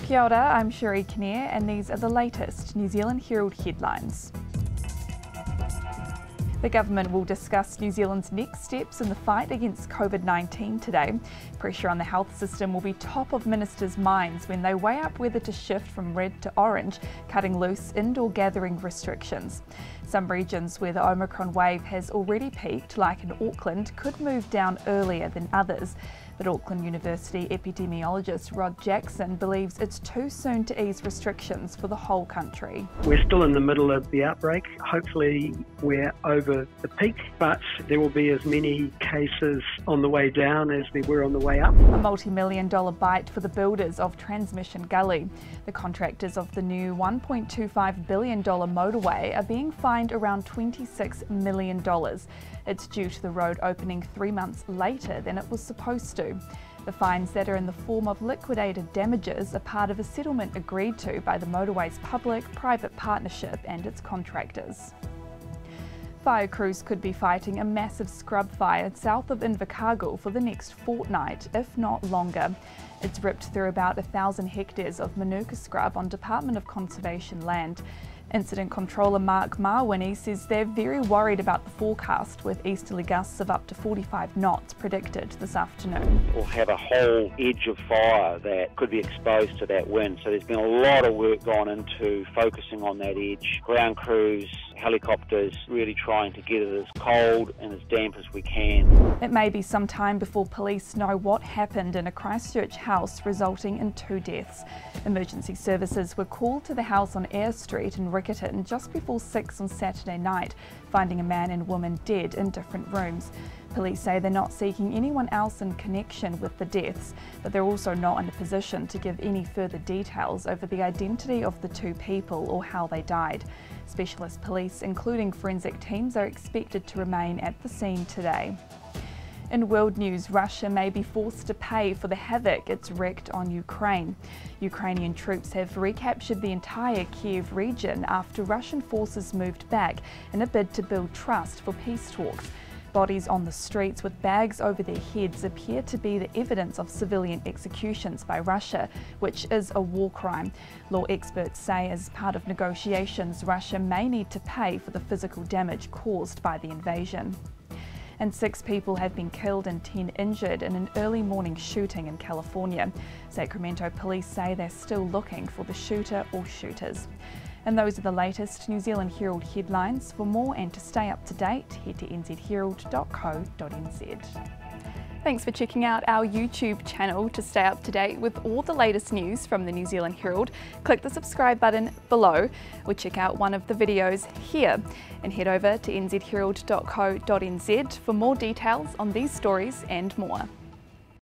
Kia ora, I'm Sherry Kinnear and these are the latest New Zealand Herald headlines. The government will discuss New Zealand's next steps in the fight against COVID-19 today. Pressure on the health system will be top of ministers' minds when they weigh up whether to shift from red to orange, cutting loose indoor gathering restrictions. Some regions where the Omicron wave has already peaked, like in Auckland, could move down earlier than others. But Auckland University epidemiologist Rod Jackson believes it's too soon to ease restrictions for the whole country. We're still in the middle of the outbreak. Hopefully we're over the peak, but there will be as many cases on the way down as there were on the way up. A multi-million-dollar bite for the builders of Transmission Gully. The contractors of the new $1.25 billion motorway are being fined around $26 million. It's due to the road opening 3 months later than it was supposed to. The fines that are in the form of liquidated damages are part of a settlement agreed to by the motorway's public-private partnership and its contractors. Fire crews could be fighting a massive scrub fire south of Invercargill for the next fortnight, if not longer. It's ripped through about 1,000 hectares of Manuka scrub on Department of Conservation land. Incident Controller Mark Marwini says they're very worried about the forecast, with easterly gusts of up to 45 knots predicted this afternoon. We'll have a whole edge of fire that could be exposed to that wind, so there's been a lot of work gone into focusing on that edge. Ground crews, helicopters, really trying to get it as cold and as damp as we can. It may be some time before police know what happened in a Christchurch house, resulting in 2 deaths. Emergency services were called to the house on Eyre Street in Riccarton just before 6 on Saturday night, finding a man and woman dead in different rooms. Police say they're not seeking anyone else in connection with the deaths, but they're also not in a position to give any further details over the identity of the 2 people or how they died. Specialist police, including forensic teams, are expected to remain at the scene today. In world news, Russia may be forced to pay for the havoc it's wreaked on Ukraine. Ukrainian troops have recaptured the entire Kiev region after Russian forces moved back in a bid to build trust for peace talks. Bodies on the streets with bags over their heads appear to be the evidence of civilian executions by Russia, which is a war crime. Law experts say as part of negotiations, Russia may need to pay for the physical damage caused by the invasion. And 6 people have been killed and 10 injured in an early morning shooting in California. Sacramento police say they're still looking for the shooter or shooters. And those are the latest New Zealand Herald headlines. For more and to stay up to date, head to nzherald.co.nz. Thanks for checking out our YouTube channel to stay up to date with all the latest news from the New Zealand Herald. Click the subscribe button below or check out one of the videos here, and head over to nzherald.co.nz for more details on these stories and more.